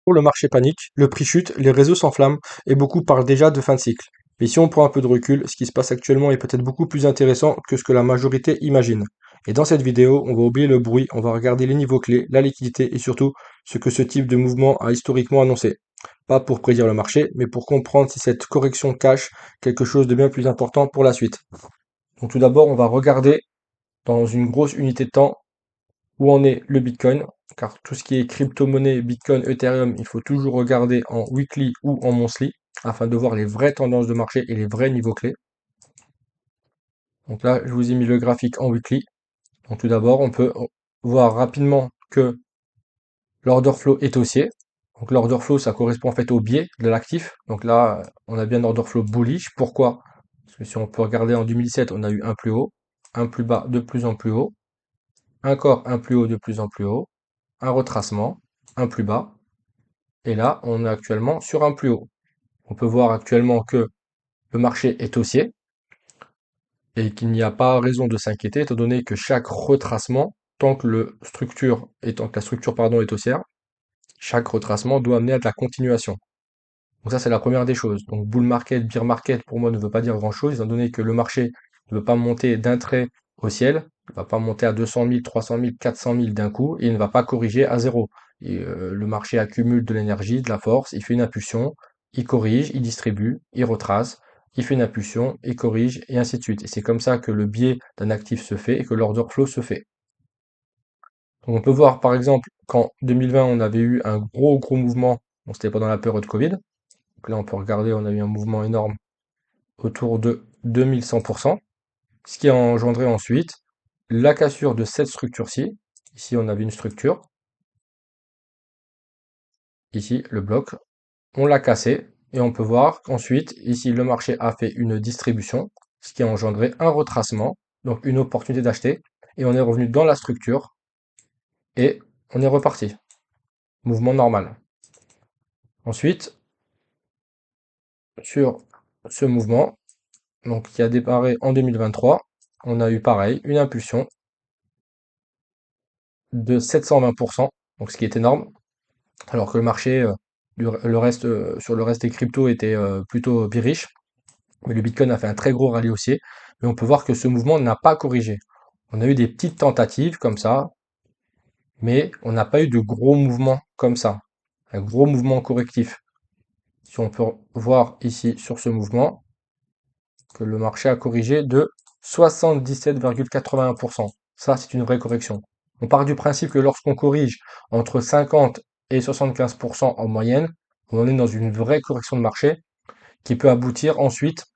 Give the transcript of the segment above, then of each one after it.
Pour le marché panique, le prix chute, les réseaux s'enflamment et beaucoup parlent déjà de fin de cycle. Mais si on prend un peu de recul, ce qui se passe actuellement est peut-être beaucoup plus intéressant que ce que la majorité imagine. Et dans cette vidéo, on va oublier le bruit, on va regarder les niveaux clés, la liquidité et surtout ce que ce type de mouvement a historiquement annoncé. Pas pour prédire le marché, mais pour comprendre si cette correction cache quelque chose de bien plus important pour la suite. Donc tout d'abord, on va regarder dans une grosse unité de temps où en est le Bitcoin, car tout ce qui est crypto-monnaie, Bitcoin, Ethereum, il faut toujours regarder en weekly ou en monthly, afin de voir les vraies tendances de marché et les vrais niveaux clés. Donc là, je vous ai mis le graphique en weekly. Donc tout d'abord, on peut voir rapidement que l'order flow est haussier. Donc l'order flow, ça correspond en fait au biais de l'actif. Donc là, on a bien un order flow bullish. Pourquoi? Parce que si on peut regarder en 2017, on a eu un plus haut, un plus bas, de plus en plus haut, encore un plus haut, de plus en plus haut, un retracement, un plus bas, et là, on est actuellement sur un plus haut. On peut voir actuellement que le marché est haussier et qu'il n'y a pas raison de s'inquiéter étant donné que chaque retracement, tant que la structure pardon, est haussière, chaque retracement doit amener à de la continuation. Donc ça, c'est la première des choses. Donc bull market, bear market, pour moi, ne veut pas dire grand-chose, étant donné que le marché ne veut pas monter d'un trait au ciel, il ne va pas monter à 200 000, 300 000, 400 000 d'un coup, et il ne va pas corriger à zéro. Et, le marché accumule de l'énergie, de la force, il fait une impulsion, il corrige, il distribue, il retrace, il fait une impulsion, il corrige, et ainsi de suite. Et c'est comme ça que le biais d'un actif se fait et que l'order flow se fait. Donc on peut voir par exemple qu'en 2020, on avait eu un gros mouvement, bon, c'était pendant la période Covid. Donc là, on peut regarder, on a eu un mouvement énorme autour de 2100%, ce qui a engendré ensuite la cassure de cette structure-ci. Ici, on avait une structure, ici, le bloc, on l'a cassé, et on peut voir qu'ensuite, ici, le marché a fait une distribution, ce qui a engendré un retracement, donc une opportunité d'acheter, et on est revenu dans la structure, et on est reparti. Mouvement normal. Ensuite, sur ce mouvement, donc qui a démarré en 2023, on a eu pareil, une impulsion de 720%, donc ce qui est énorme, alors que le marché, sur le reste des cryptos était plutôt bearish, mais le Bitcoin a fait un très gros rallye haussier, mais on peut voir que ce mouvement n'a pas corrigé. On a eu des petites tentatives comme ça, mais on n'a pas eu de gros mouvements comme ça, un gros mouvement correctif. Si on peut voir ici sur ce mouvement, que le marché a corrigé de 77,81%. Ça, c'est une vraie correction. On part du principe que lorsqu'on corrige entre 50 et 75% en moyenne, on est dans une vraie correction de marché qui peut aboutir ensuite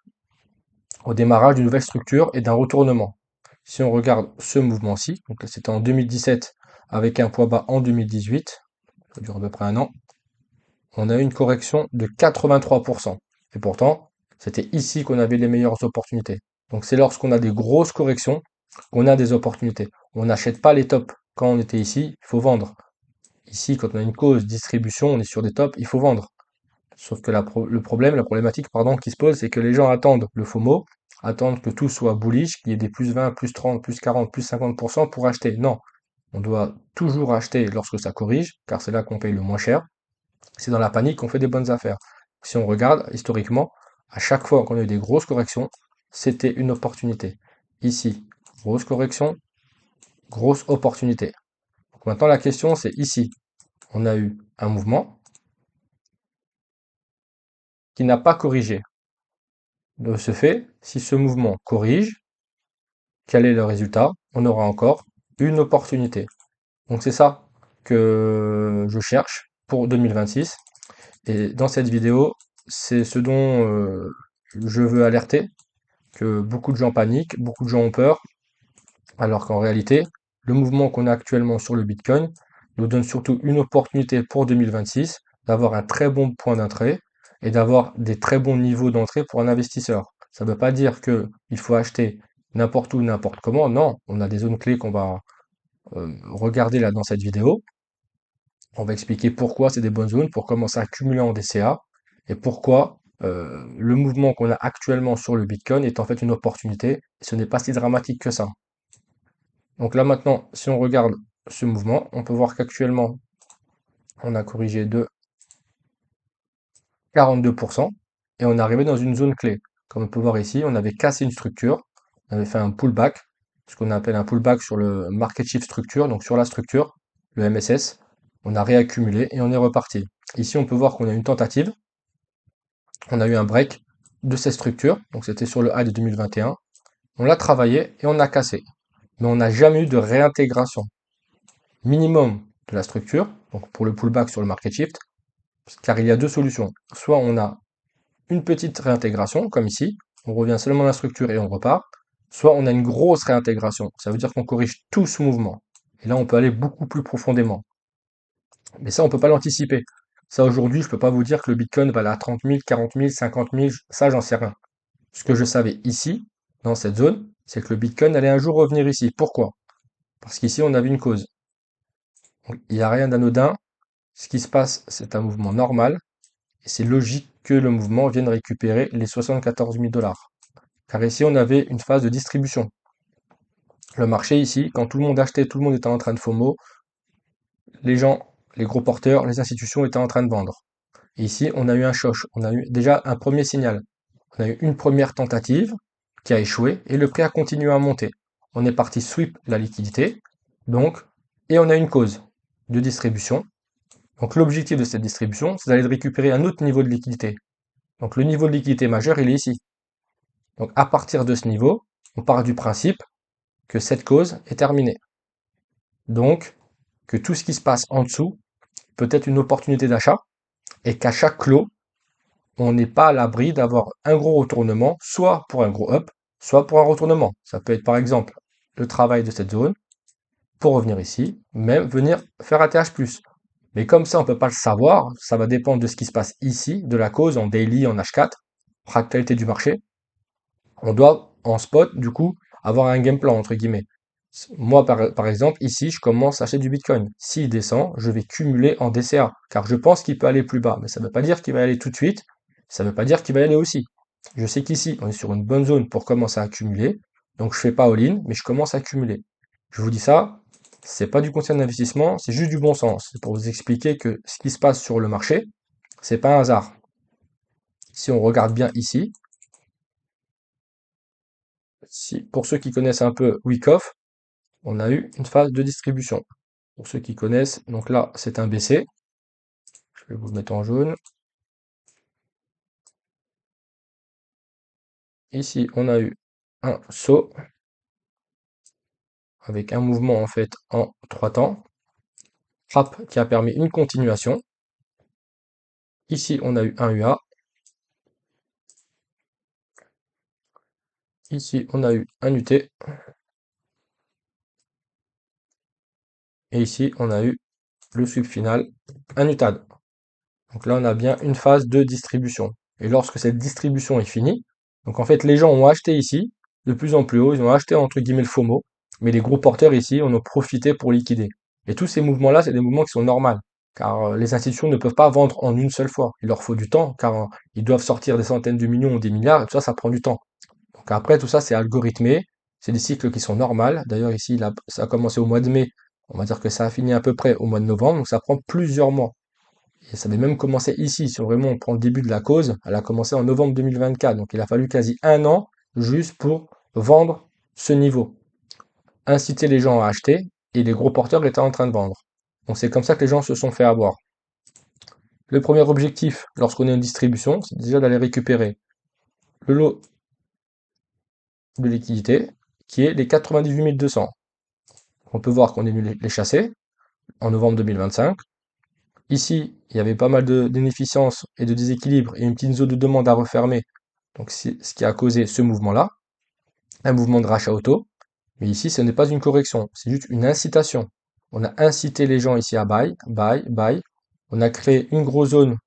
au démarrage d'une nouvelle structure et d'un retournement. Si on regarde ce mouvement-ci, donc c'était en 2017 avec un poids bas en 2018, ça dure à peu près un an, on a eu une correction de 83%. Et pourtant, c'était ici qu'on avait les meilleures opportunités. Donc c'est lorsqu'on a des grosses corrections qu'on a des opportunités. On n'achète pas les tops. Quand on était ici, il faut vendre. Ici, quand on a une cause distribution, on est sur des tops, il faut vendre. Sauf que la problématique, pardon, qui se pose, c'est que les gens attendent le FOMO, attendent que tout soit bullish, qu'il y ait des plus 20, plus 30, plus 40, plus 50% pour acheter. Non, on doit toujours acheter lorsque ça corrige, car c'est là qu'on paye le moins cher. C'est dans la panique qu'on fait des bonnes affaires. Si on regarde historiquement, à chaque fois qu'on a eu des grosses corrections, c'était une opportunité. Ici, grosse correction, grosse opportunité. Donc maintenant, la question, c'est ici, on a eu un mouvement qui n'a pas corrigé. De ce fait, si ce mouvement corrige, quel est le résultat? On aura encore une opportunité. Donc c'est ça que je cherche pour 2026. Et dans cette vidéo, c'est ce dont je veux alerter, que beaucoup de gens paniquent, beaucoup de gens ont peur, alors qu'en réalité, le mouvement qu'on a actuellement sur le Bitcoin nous donne surtout une opportunité pour 2026 d'avoir un très bon point d'entrée et d'avoir des très bons niveaux d'entrée pour un investisseur. Ça ne veut pas dire qu'il faut acheter n'importe où, n'importe comment. Non, on a des zones clés qu'on va regarder là dans cette vidéo. On va expliquer pourquoi c'est des bonnes zones, pour commencer à accumuler en DCA et pourquoi le mouvement qu'on a actuellement sur le Bitcoin est en fait une opportunité. Et ce n'est pas si dramatique que ça. Donc là maintenant, si on regarde ce mouvement, on peut voir qu'actuellement, on a corrigé de 42%, et on est arrivé dans une zone clé. Comme on peut voir ici, on avait cassé une structure, on avait fait un pullback, ce qu'on appelle un pullback sur le market shift structure, donc sur la structure, le MSS, on a réaccumulé et on est reparti. Ici, on peut voir qu'on a une tentative, on a eu un break de cette structure, donc c'était sur le high de 2021, on l'a travaillé et on a cassé, mais on n'a jamais eu de réintégration minimum de la structure, donc pour le pullback sur le market shift, car il y a deux solutions. Soit on a une petite réintégration, comme ici, on revient seulement à la structure et on repart, soit on a une grosse réintégration, ça veut dire qu'on corrige tout ce mouvement. Et là, on peut aller beaucoup plus profondément. Mais ça, on ne peut pas l'anticiper. Ça, aujourd'hui, je ne peux pas vous dire que le Bitcoin va aller à 30 000, 40 000, 50 000, ça, j'en sais rien. Ce que je savais ici, dans cette zone, c'est que le Bitcoin allait un jour revenir ici. Pourquoi? Parce qu'ici, on avait une cause. Donc, il n'y a rien d'anodin. Ce qui se passe, c'est un mouvement normal. Et c'est logique que le mouvement vienne récupérer les 74 000 $. Car ici, on avait une phase de distribution. Le marché ici, quand tout le monde achetait, tout le monde était en train de FOMO, les gens, les gros porteurs, les institutions étaient en train de vendre. Et ici, on a eu un choc, on a eu déjà un premier signal. On a eu une première tentative qui a échoué et le prix a continué à monter. On est parti sweep la liquidité, donc, et on a une cause de distribution. Donc l'objectif de cette distribution, c'est d'aller récupérer un autre niveau de liquidité. Donc le niveau de liquidité majeur, il est ici. Donc à partir de ce niveau, on part du principe que cette cause est terminée. Donc que tout ce qui se passe en dessous peut être une opportunité d'achat et qu'à chaque clos, on n'est pas à l'abri d'avoir un gros retournement, soit pour un gros up, soit pour un retournement. Ça peut être par exemple le travail de cette zone pour revenir ici, même venir faire un TH+. Mais comme ça, on ne peut pas le savoir, ça va dépendre de ce qui se passe ici, de la cause en daily, en H4, fractalité du marché. On doit, en spot, du coup, avoir un game plan, entre guillemets. Moi, par exemple, ici, je commence à acheter du Bitcoin. S'il descend, je vais cumuler en DCA, car je pense qu'il peut aller plus bas. Mais ça ne veut pas dire qu'il va aller tout de suite, ça ne veut pas dire qu'il va y aller aussi. Je sais qu'ici, on est sur une bonne zone pour commencer à accumuler, donc je fais pas all-in, mais je commence à accumuler. Je vous dis ça, c'est pas du conseil d'investissement, c'est juste du bon sens. C'est pour vous expliquer que ce qui se passe sur le marché, c'est pas un hasard. Si on regarde bien ici, pour ceux qui connaissent un peu Wyckoff, on a eu une phase de distribution. Pour ceux qui connaissent, donc là, c'est un baissier. Je vais vous le mettre en jaune. Ici, on a eu un saut avec un mouvement en fait en 3 temps. Frappe qui a permis une continuation. Ici, on a eu un UA. Ici, on a eu un UT. Et ici, on a eu le sweep final, un UTAD. Donc là, on a bien une phase de distribution. Et lorsque cette distribution est finie, donc en fait, les gens ont acheté ici, de plus en plus haut, ils ont acheté entre guillemets le FOMO, mais les gros porteurs ici en ont profité pour liquider. Et tous ces mouvements-là, c'est des mouvements qui sont normaux, car les institutions ne peuvent pas vendre en une seule fois. Il leur faut du temps, car ils doivent sortir des centaines de millions ou des milliards, et tout ça, ça prend du temps. Donc après, tout ça, c'est algorithmé, c'est des cycles qui sont normaux. D'ailleurs, ici, là, ça a commencé au mois de mai, on va dire que ça a fini à peu près au mois de novembre, donc ça prend plusieurs mois. Et ça avait même commencé ici, si vraiment on prend le début de la cause, elle a commencé en novembre 2024, donc il a fallu quasi un an juste pour vendre ce niveau, inciter les gens à acheter, et les gros porteurs étaient en train de vendre. Donc c'est comme ça que les gens se sont fait avoir. Le premier objectif, lorsqu'on est en distribution, c'est déjà d'aller récupérer le lot de liquidité, qui est les 98 200. On peut voir qu'on est venu les chasser en novembre 2025. Ici, il y avait pas mal d'inefficience et de déséquilibre et une petite zone de demande à refermer. Donc c'est ce qui a causé ce mouvement-là, un mouvement de rachat auto. Mais ici, ce n'est pas une correction, c'est juste une incitation. On a incité les gens ici à buy, buy, buy. On a créé une grosse zone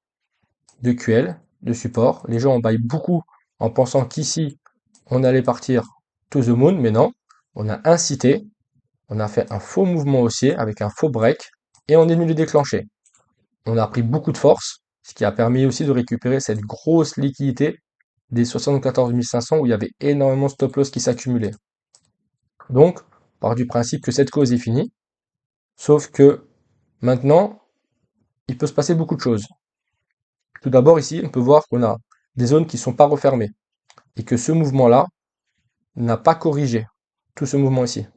de QL, de support. Les gens ont buy beaucoup en pensant qu'ici, on allait partir to the moon, mais non. On a incité, on a fait un faux mouvement haussier avec un faux break et on est venu le déclencher. On a pris beaucoup de force, ce qui a permis aussi de récupérer cette grosse liquidité des 74 500 où il y avait énormément de stop loss qui s'accumulaient. Donc, on part du principe que cette cause est finie, sauf que maintenant, il peut se passer beaucoup de choses. Tout d'abord, ici, on peut voir qu'on a des zones qui ne sont pas refermées et que ce mouvement-là n'a pas corrigé tout ce mouvement ici.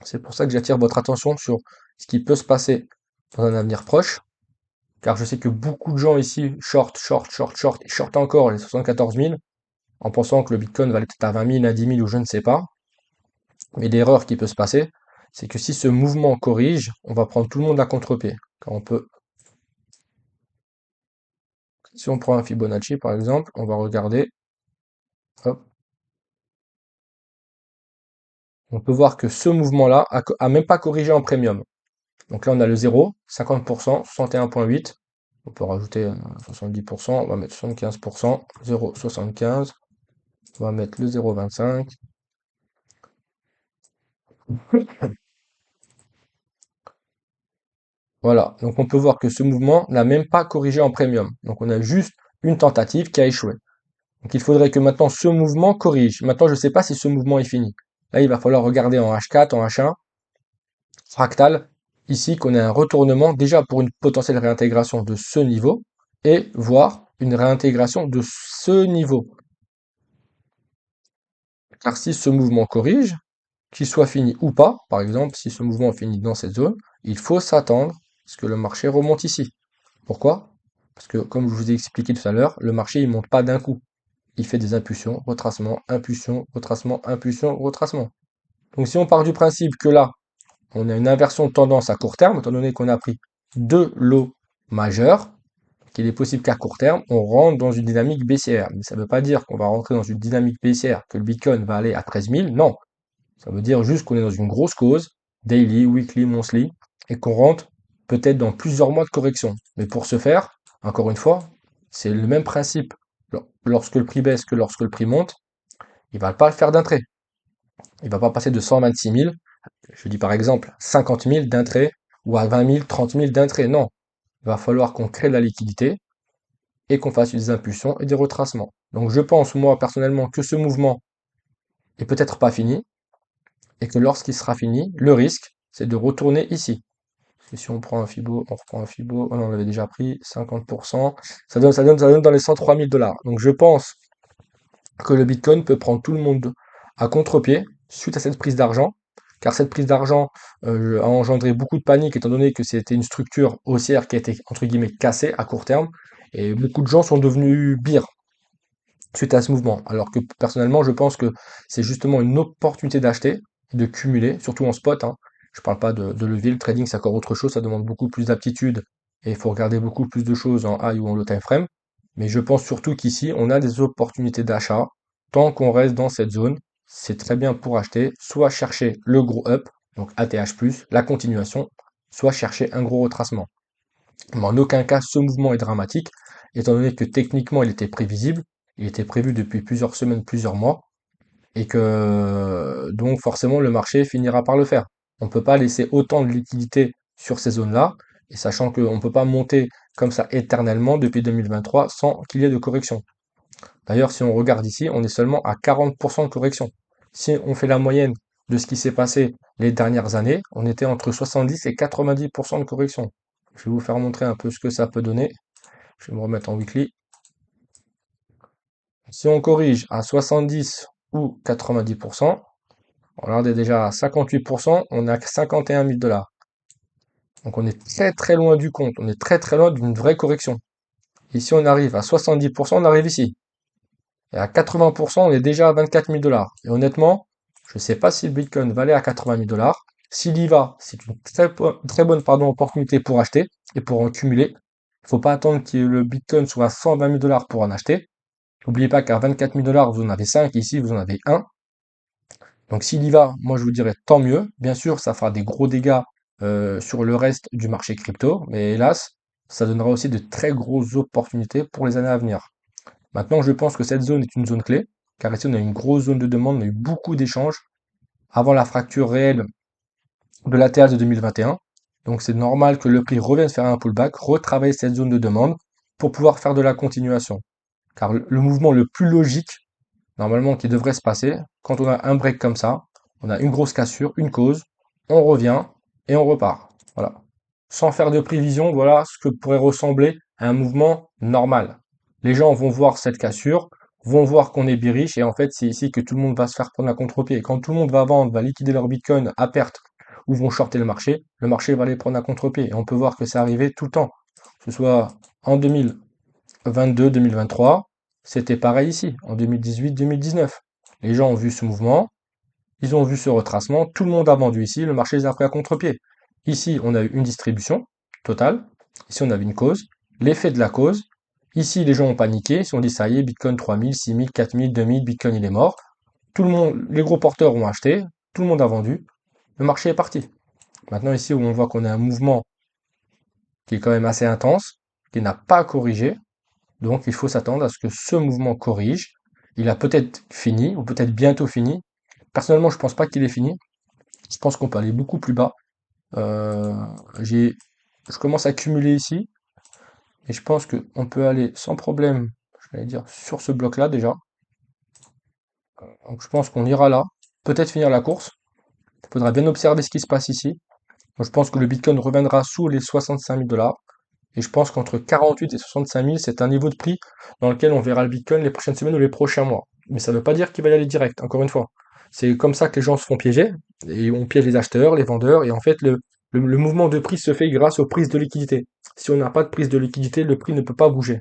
C'est pour ça que j'attire votre attention sur ce qui peut se passer dans un avenir proche, car je sais que beaucoup de gens ici et short encore les 74 000 en pensant que le Bitcoin va aller peut-être à 20 000, à 10 000 ou je ne sais pas. Mais l'erreur qui peut se passer, c'est que si ce mouvement corrige, on va prendre tout le monde à contre-pied. Car on peut, si on prend un Fibonacci par exemple, on va regarder, hop, on peut voir que ce mouvement-là a même pas corrigé en premium. Donc là, on a le 0, 50%, 61,8. On peut rajouter 70%, on va mettre 75%, 0,75. On va mettre le 0,25. Voilà, donc on peut voir que ce mouvement n'a même pas corrigé en premium. Donc on a juste une tentative qui a échoué. Donc il faudrait que maintenant ce mouvement corrige. Maintenant, je ne sais pas si ce mouvement est fini. Là, il va falloir regarder en H4, en H1, fractal, ici qu'on a un retournement déjà pour une potentielle réintégration de ce niveau et voir une réintégration de ce niveau. Car si ce mouvement corrige, qu'il soit fini ou pas, par exemple, si ce mouvement finit dans cette zone, il faut s'attendre à ce que le marché remonte ici. Pourquoi? Parce que, comme je vous ai expliqué tout à l'heure, le marché, il monte pas d'un coup. Il fait des impulsions, retracement, impulsion, retracement, impulsion, retracement. Donc si on part du principe que là, on a une inversion de tendance à court terme, étant donné qu'on a pris deux lots majeurs, qu'il est possible qu'à court terme, on rentre dans une dynamique baissière. Mais ça ne veut pas dire qu'on va rentrer dans une dynamique baissière, que le Bitcoin va aller à 13 000. Non, ça veut dire juste qu'on est dans une grosse cause, daily, weekly, monthly, et qu'on rentre peut-être dans plusieurs mois de correction. Mais pour ce faire, encore une fois, c'est le même principe. Lorsque le prix baisse que lorsque le prix monte, il ne va pas le faire d'un trait. Il ne va pas passer de 126 000, je dis par exemple 50 000 d'un trait, ou à 20 000, 30 000 d'un trait. Non, il va falloir qu'on crée de la liquidité et qu'on fasse des impulsions et des retracements. Donc je pense, moi, personnellement, que ce mouvement est peut-être pas fini, et que lorsqu'il sera fini, le risque, c'est de retourner ici. Parce que si on prend un Fibo, on reprend un Fibo, oh non, on l'avait déjà pris, 50%, ça donne dans les 103 000 $. Donc je pense que le Bitcoin peut prendre tout le monde à contre-pied suite à cette prise d'argent, car cette prise d'argent a engendré beaucoup de panique étant donné que c'était une structure haussière qui a été entre guillemets cassée à court terme, et beaucoup de gens sont devenus bires suite à ce mouvement. Alors que personnellement, je pense que c'est justement une opportunité d'acheter, de cumuler, surtout en spot, hein. Je ne parle pas de levier, le trading c'est encore autre chose, ça demande beaucoup plus d'aptitude et il faut regarder beaucoup plus de choses en high ou en low time frame. Mais je pense surtout qu'ici, on a des opportunités d'achat. Tant qu'on reste dans cette zone, c'est très bien pour acheter, soit chercher le gros up, donc ATH+, la continuation, soit chercher un gros retracement. Mais en aucun cas, ce mouvement est dramatique, étant donné que techniquement, il était prévisible, il était prévu depuis plusieurs semaines, plusieurs mois, et que donc forcément, le marché finira par le faire. On ne peut pas laisser autant de liquidité sur ces zones-là, et sachant qu'on ne peut pas monter comme ça éternellement depuis 2023 sans qu'il y ait de correction. D'ailleurs, si on regarde ici, on est seulement à 40% de correction. Si on fait la moyenne de ce qui s'est passé les dernières années, on était entre 70 et 90% de correction. Je vais vous faire montrer un peu ce que ça peut donner. Je vais me remettre en weekly. Si on corrige à 70 ou 90%, regardez déjà à 58%, on a 51 000 $. Donc on est très très loin du compte, on est très très loin d'une vraie correction. Ici on arrive à 70%, on arrive ici. Et à 80%, on est déjà à 24 000 $. Et honnêtement, je ne sais pas si le Bitcoin va aller à 80 000 $. S'il y va, c'est une très bonne opportunité pour acheter et pour en cumuler. Il ne faut pas attendre que le Bitcoin soit à 120 000 $ pour en acheter. N'oubliez pas qu'à 24 000 $, vous en avez 5, ici vous en avez 1. Donc s'il y va, moi je vous dirais tant mieux. Bien sûr, ça fera des gros dégâts sur le reste du marché crypto, mais hélas, ça donnera aussi de très grosses opportunités pour les années à venir. Maintenant, je pense que cette zone est une zone clé, car ici on a une grosse zone de demande, on a eu beaucoup d'échanges avant la fracture réelle de l'ATH de 2021. Donc c'est normal que le prix revienne faire un pullback, retravailler cette zone de demande pour pouvoir faire de la continuation. Car le mouvement le plus logique, normalement, qui devrait se passer, quand on a un break comme ça, on a une grosse cassure, une cause, on revient et on repart. Voilà. Sans faire de prévision, voilà ce que pourrait ressembler un mouvement normal. Les gens vont voir cette cassure, vont voir qu'on est bearish et en fait c'est ici que tout le monde va se faire prendre à contre-pied. Quand tout le monde va vendre, va liquider leur Bitcoin à perte ou vont shorter le marché va les prendre à contre-pied. Et on peut voir que c'est arrivé tout le temps, que ce soit en 2022, 2023, c'était pareil ici, en 2018, 2019. Les gens ont vu ce mouvement, ils ont vu ce retracement, tout le monde a vendu ici, le marché les a pris à contre-pied. Ici, on a eu une distribution totale, ici on avait une cause, l'effet de la cause, ici les gens ont paniqué, ils se sont dit ça y est, Bitcoin 3000, 6000, 4000, 2000, Bitcoin il est mort. Tout le monde, les gros porteurs ont acheté, tout le monde a vendu, le marché est parti. Maintenant ici où on voit qu'on a un mouvement qui est quand même assez intense, qui n'a pas corrigé, donc il faut s'attendre à ce que ce mouvement corrige. Il a peut-être fini, ou peut-être bientôt fini. Personnellement, je pense pas qu'il est fini. Je pense qu'on peut aller beaucoup plus bas. Euh, j'ai, je commence à cumuler ici, et je pense qu'on peut aller sans problème, je vais dire, sur ce bloc-là déjà. Donc je pense qu'on ira là. Peut-être finir la course. Il faudra bien observer ce qui se passe ici. Donc, je pense que le Bitcoin reviendra sous les 65 000 dollars. Et je pense qu'entre 48 et 65 000, c'est un niveau de prix dans lequel on verra le Bitcoin les prochaines semaines ou les prochains mois. Mais ça ne veut pas dire qu'il va y aller direct, encore une fois. C'est comme ça que les gens se font piéger, et on piège les acheteurs, les vendeurs, et en fait, le mouvement de prix se fait grâce aux prises de liquidité. Si on n'a pas de prise de liquidité, le prix ne peut pas bouger.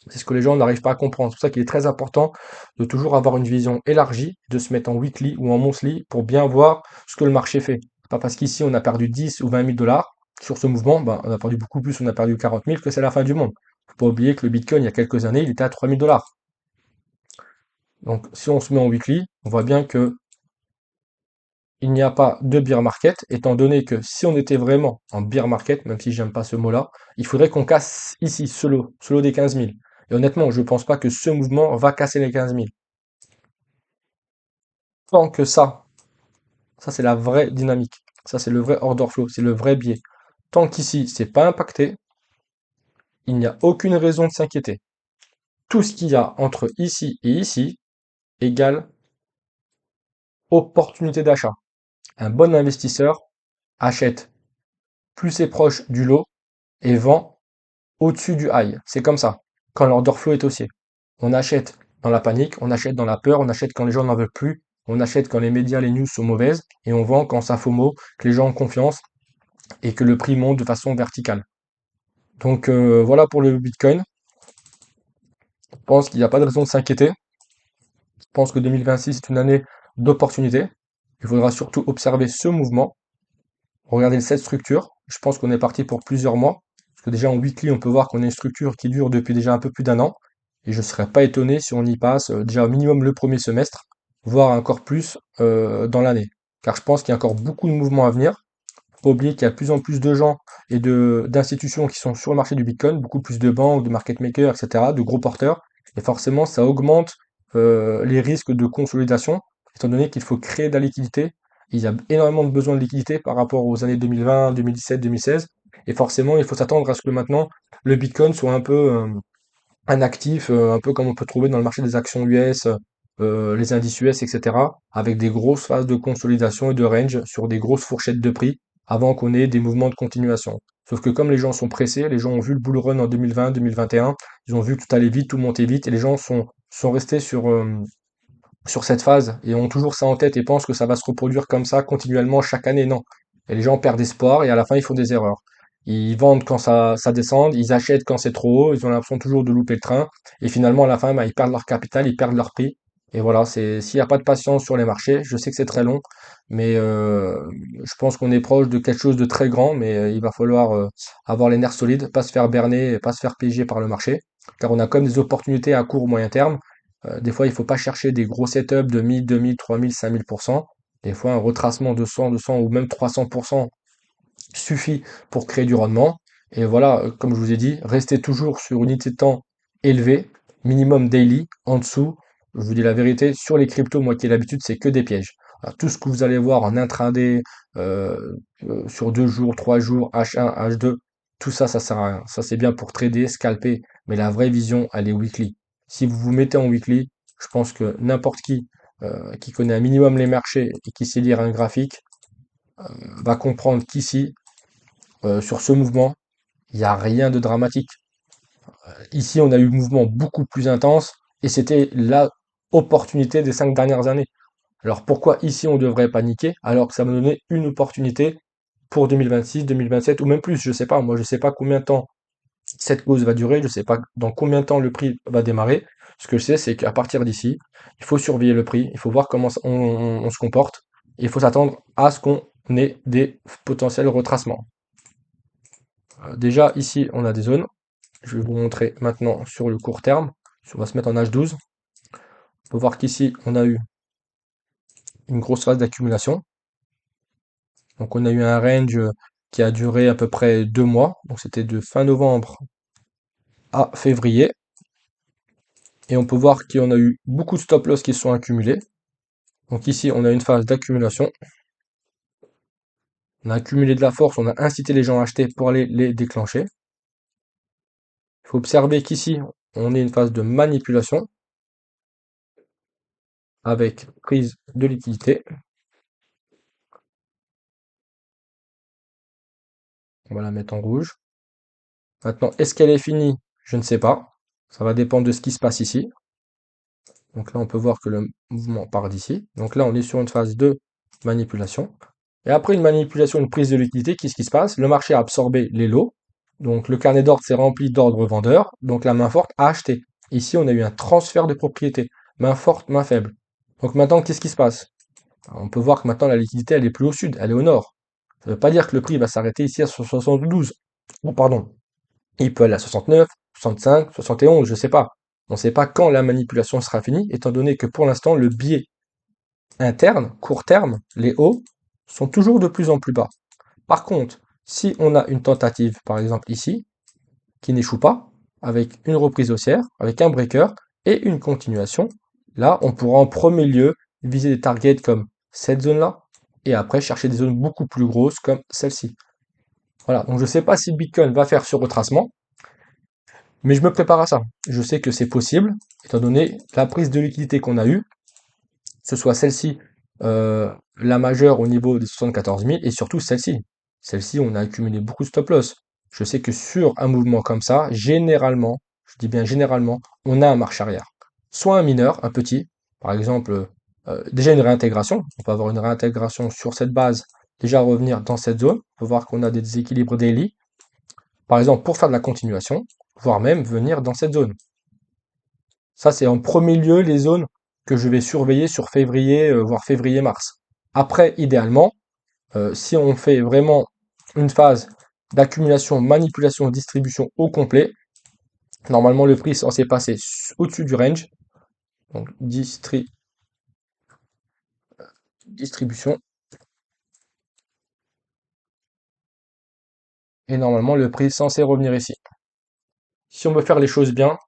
C'est ce que les gens n'arrivent pas à comprendre. C'est pour ça qu'il est très important de toujours avoir une vision élargie, de se mettre en weekly ou en monthly pour bien voir ce que le marché fait. C'est pas parce qu'ici on a perdu 10 ou 20 000 dollars sur ce mouvement, ben, on a perdu beaucoup plus, on a perdu 40 000 que c'est la fin du monde. Faut pas oublier que le Bitcoin, il y a quelques années, il était à 3 000 dollars. Donc, si on se met en weekly, on voit bien que il n'y a pas de bear market, étant donné que si on était vraiment en bear market, même si j'aime pas ce mot-là, il faudrait qu'on casse ici ce lot des 15 000. Et honnêtement, je pense pas que ce mouvement va casser les 15 000. Tant que ça c'est la vraie dynamique. Ça c'est le vrai order flow, c'est le vrai biais. Tant qu'ici c'est pas impacté, il n'y a aucune raison de s'inquiéter. Tout ce qu'il y a entre ici et ici égale opportunité d'achat. Un bon investisseur achète plus c'est proche du low et vend au-dessus du high. C'est comme ça. Quand l'order flow est haussier. On achète dans la panique, on achète dans la peur, on achète quand les gens n'en veulent plus, on achète quand les médias, les news sont mauvaises, et on vend quand ça FOMO, que les gens ont confiance et que le prix monte de façon verticale. Donc voilà pour le Bitcoin. Je pense qu'il n'y a pas de raison de s'inquiéter. Je pense que 2026 est une année d'opportunité. Il faudra surtout observer ce mouvement, regarder cette structure. Je pense qu'on est parti pour plusieurs mois. Parce que déjà en weekly, on peut voir qu'on a une structure qui dure depuis déjà un peu plus d'un an. Et je ne serais pas étonné si on y passe déjà au minimum le premier semestre, voire encore plus dans l'année. Car je pense qu'il y a encore beaucoup de mouvements à venir. Faut pas oublier qu'il y a de plus en plus de gens et d'institutions qui sont sur le marché du Bitcoin, beaucoup plus de banques, de market makers, etc., de gros porteurs. Et forcément, ça augmente les risques de consolidation, étant donné qu'il faut créer de la liquidité. Il y a énormément de besoins de liquidité par rapport aux années 2020, 2017, 2016. Et forcément, il faut s'attendre à ce que maintenant, le Bitcoin soit un peu un actif, un peu comme on peut trouver dans le marché des actions US, les indices US, etc., avec des grosses phases de consolidation et de range sur des grosses fourchettes de prix avant qu'on ait des mouvements de continuation. Sauf que comme les gens sont pressés, les gens ont vu le bull run en 2020, 2021, ils ont vu que tout allait vite, tout montait vite, et les gens sont restés sur cette phase et ont toujours ça en tête et pensent que ça va se reproduire comme ça continuellement chaque année. Non. Et les gens perdent espoir et à la fin ils font des erreurs. Ils vendent quand ça descend, ils achètent quand c'est trop haut, ils ont l'impression toujours de louper le train et finalement à la fin bah, ils perdent leur capital, ils perdent leur prix. Et voilà, c'est s'il n'y a pas de patience sur les marchés, je sais que c'est très long, mais je pense qu'on est proche de quelque chose de très grand, mais il va falloir avoir les nerfs solides, pas se faire berner, pas se faire piéger par le marché, car on a quand même des opportunités à court ou moyen terme. Des fois, il faut pas chercher des gros setups de 1000, 2000, 3000, 5000%. Des fois, un retracement de 100, 200 ou même 300% suffit pour créer du rendement. Et voilà, comme je vous ai dit, restez toujours sur une unité de temps élevée, minimum daily, en dessous. Je vous dis la vérité, sur les cryptos, moi qui ai l'habitude, c'est que des pièges. Alors, tout ce que vous allez voir en intraday, sur 2 jours, 3 jours, H1, H2, tout ça, ça sert à rien. Ça, c'est bien pour trader, scalper, mais la vraie vision, elle est weekly. Si vous vous mettez en weekly, je pense que n'importe qui connaît un minimum les marchés et qui sait lire un graphique, va comprendre qu'ici, sur ce mouvement, il n'y a rien de dramatique. Ici, on a eu un mouvement beaucoup plus intense et c'était la opportunité des 5 dernières années. Alors pourquoi ici on devrait paniquer alors que ça m'a donné une opportunité pour 2026, 2027 ou même plus, je sais pas. Moi, je sais pas combien de temps cette cause va durer, je sais pas dans combien de temps le prix va démarrer. Ce que je sais, c'est qu'à partir d'ici, il faut surveiller le prix, il faut voir comment on se comporte, et il faut s'attendre à ce qu'on ait des potentiels retracements. Déjà, ici, on a des zones. Je vais vous montrer maintenant sur le court terme. On va se mettre en H12. On peut voir qu'ici, on a eu une grosse phase d'accumulation. Donc, on a eu un range qui a duré à peu près 2 mois. Donc, c'était de fin novembre à février. Et on peut voir qu'on a eu beaucoup de stop loss qui se sont accumulés. Donc ici, on a une phase d'accumulation. On a accumulé de la force, on a incité les gens à acheter pour aller les déclencher. Il faut observer qu'ici, on est une phase de manipulation avec prise de liquidité. On va la mettre en rouge. Maintenant, est-ce qu'elle est finie? Je ne sais pas. Ça va dépendre de ce qui se passe ici. Donc là, on peut voir que le mouvement part d'ici. Donc là, on est sur une phase de manipulation. Et après une manipulation, une prise de liquidité, qu'est-ce qui se passe? Le marché a absorbé les lots. Donc le carnet d'ordre s'est rempli d'ordres vendeurs. Donc la main forte a acheté. Ici, on a eu un transfert de propriété. Main forte, main faible. Donc maintenant, qu'est-ce qui se passe? On peut voir que maintenant, la liquidité, elle est plus au sud, elle est au nord. Ça ne veut pas dire que le prix va s'arrêter ici à 72. Bon, pardon. Il peut aller à 69, 65, 71, je ne sais pas. On ne sait pas quand la manipulation sera finie, étant donné que pour l'instant, le biais interne, court terme, les hauts, sont toujours de plus en plus bas. Par contre, si on a une tentative, par exemple ici, qui n'échoue pas, avec une reprise haussière, avec un breaker et une continuation, là, on pourra en premier lieu viser des targets comme cette zone-là, et après chercher des zones beaucoup plus grosses comme celle-ci. Voilà, donc je ne sais pas si Bitcoin va faire ce retracement, mais je me prépare à ça. Je sais que c'est possible, étant donné la prise de liquidité qu'on a eue, ce soit celle-ci, la majeure au niveau des 74 000, et surtout celle-ci. Celle-ci, on a accumulé beaucoup de stop loss. Je sais que sur un mouvement comme ça, généralement, je dis bien généralement, on a un marche arrière. Soit un mineur, un petit, par exemple, déjà une réintégration. On peut avoir une réintégration sur cette base, déjà revenir dans cette zone. On peut voir qu'on a des déséquilibres daily. Par exemple, pour faire de la continuation, voire même venir dans cette zone. Ça, c'est en premier lieu les zones que je vais surveiller sur février, voire février-mars. Après, idéalement, si on fait vraiment une phase d'accumulation, manipulation, distribution au complet, normalement le prix est censé passer au-dessus du range. Donc distribution. Et normalement le prix est censé revenir ici. Si on veut faire les choses bien,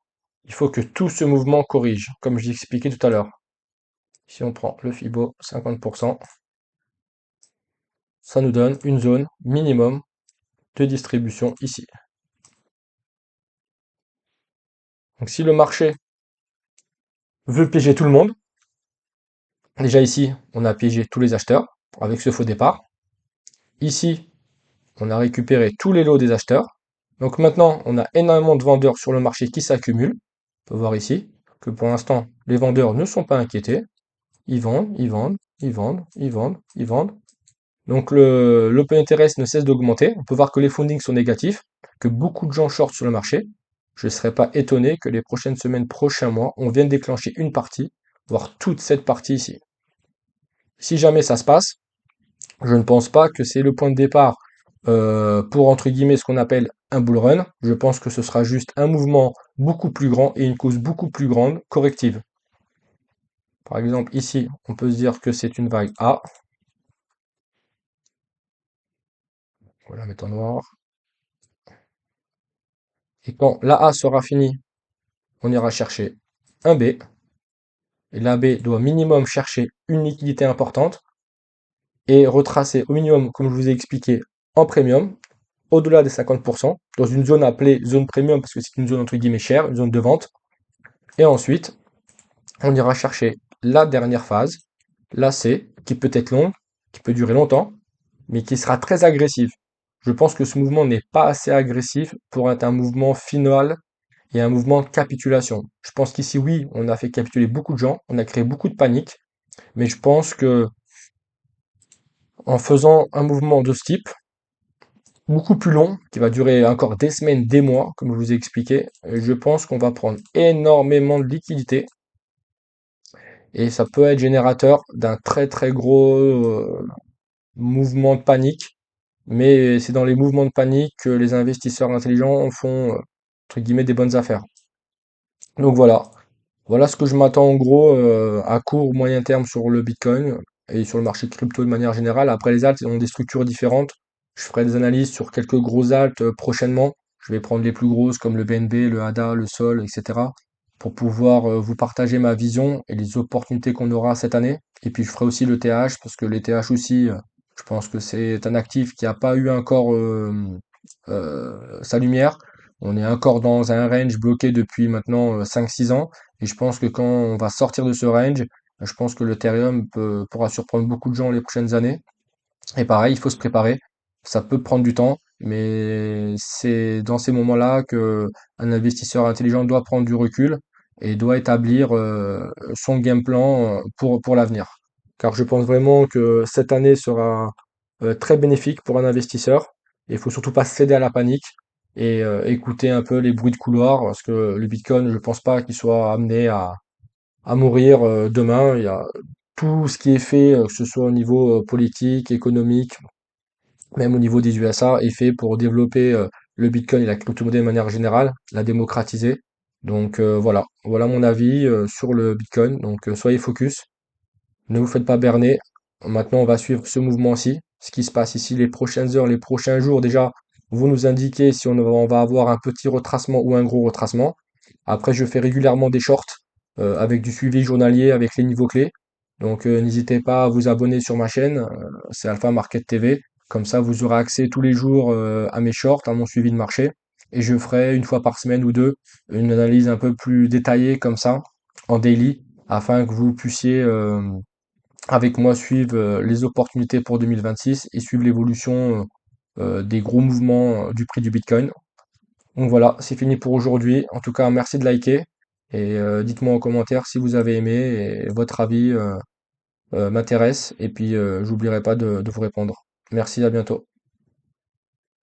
il faut que tout ce mouvement corrige, comme je l'ai expliqué tout à l'heure. Si on prend le Fibo 50%, ça nous donne une zone minimum de distribution ici. Donc si le marché veut piéger tout le monde, déjà ici, on a piégé tous les acheteurs avec ce faux départ. Ici, on a récupéré tous les lots des acheteurs. Donc maintenant, on a énormément de vendeurs sur le marché qui s'accumulent. On peut voir ici que pour l'instant, les vendeurs ne sont pas inquiétés. Ils vendent, ils vendent, ils vendent, ils vendent, ils vendent. Donc l'open interest ne cesse d'augmenter. On peut voir que les fundings sont négatifs, que beaucoup de gens shortent sur le marché. Je ne serais pas étonné que les prochaines semaines, prochains mois, on vienne déclencher une partie, voire toute cette partie ici. Si jamais ça se passe, je ne pense pas que c'est le point de départ pour, entre guillemets, ce qu'on appelle un bull run. Je pense que ce sera juste un mouvement beaucoup plus grand et une cause beaucoup plus grande corrective. Par exemple, ici, on peut se dire que c'est une vague A. On va la mettre en noir. Et quand la A sera finie, on ira chercher un B. Et la B doit minimum chercher une liquidité importante et retracer au minimum, comme je vous ai expliqué, en premium, au-delà des 50%, dans une zone appelée zone premium, parce que c'est une zone entre guillemets chère, une zone de vente. Et ensuite, on ira chercher la dernière phase, la C, qui peut être longue, qui peut durer longtemps, mais qui sera très agressive. Je pense que ce mouvement n'est pas assez agressif pour être un mouvement final et un mouvement de capitulation. Je pense qu'ici, oui, on a fait capituler beaucoup de gens, on a créé beaucoup de panique, mais je pense que en faisant un mouvement de ce type, beaucoup plus long, qui va durer encore des semaines, des mois, comme je vous ai expliqué, je pense qu'on va prendre énormément de liquidités et ça peut être générateur d'un très très gros mouvement de panique. Mais c'est dans les mouvements de panique que les investisseurs intelligents font, entre guillemets, des bonnes affaires. Donc voilà. Voilà ce que je m'attends en gros à court ou moyen terme sur le Bitcoin et sur le marché crypto de manière générale. Après, les alts ont des structures différentes. Je ferai des analyses sur quelques gros alts prochainement. Je vais prendre les plus grosses comme le BNB, le ADA, le Sol, etc. pour pouvoir vous partager ma vision et les opportunités qu'on aura cette année. Et puis je ferai aussi le TH parce que les TH aussi, je pense que c'est un actif qui n'a pas eu encore sa lumière. On est encore dans un range bloqué depuis maintenant 5-6 ans. Et je pense que quand on va sortir de ce range, je pense que l'Ethereum pourra surprendre beaucoup de gens les prochaines années. Et pareil, il faut se préparer. Ça peut prendre du temps, mais c'est dans ces moments-là que un investisseur intelligent doit prendre du recul et doit établir son game plan pour l'avenir. Car je pense vraiment que cette année sera très bénéfique pour un investisseur. Et il faut surtout pas céder à la panique et écouter un peu les bruits de couloir, parce que le Bitcoin, je pense pas qu'il soit amené à mourir demain. Il y a tout ce qui est fait, que ce soit au niveau politique, économique, même au niveau des USA, est fait pour développer le Bitcoin et la crypto-monnaie de manière générale, la démocratiser. Donc voilà, voilà mon avis sur le Bitcoin. Donc soyez focus, ne vous faites pas berner. Maintenant, on va suivre ce mouvement-ci, ce qui se passe ici les prochaines heures, les prochains jours. Déjà, vous nous indiquez si on va avoir un petit retracement ou un gros retracement. Après, je fais régulièrement des shorts avec du suivi journalier, avec les niveaux clés. Donc, n'hésitez pas à vous abonner sur ma chaîne, c'est Alpha Market TV. Comme ça, vous aurez accès tous les jours à mes shorts, à mon suivi de marché. Et je ferai une fois par semaine ou deux une analyse un peu plus détaillée comme ça, en daily, afin que vous puissiez avec moi suivre les opportunités pour 2026 et suivre l'évolution des gros mouvements du prix du Bitcoin. Donc voilà, c'est fini pour aujourd'hui. En tout cas, merci de liker et dites-moi en commentaire si vous avez aimé et votre avis m'intéresse. Et puis, j'oublierai pas de vous répondre. Merci, à bientôt.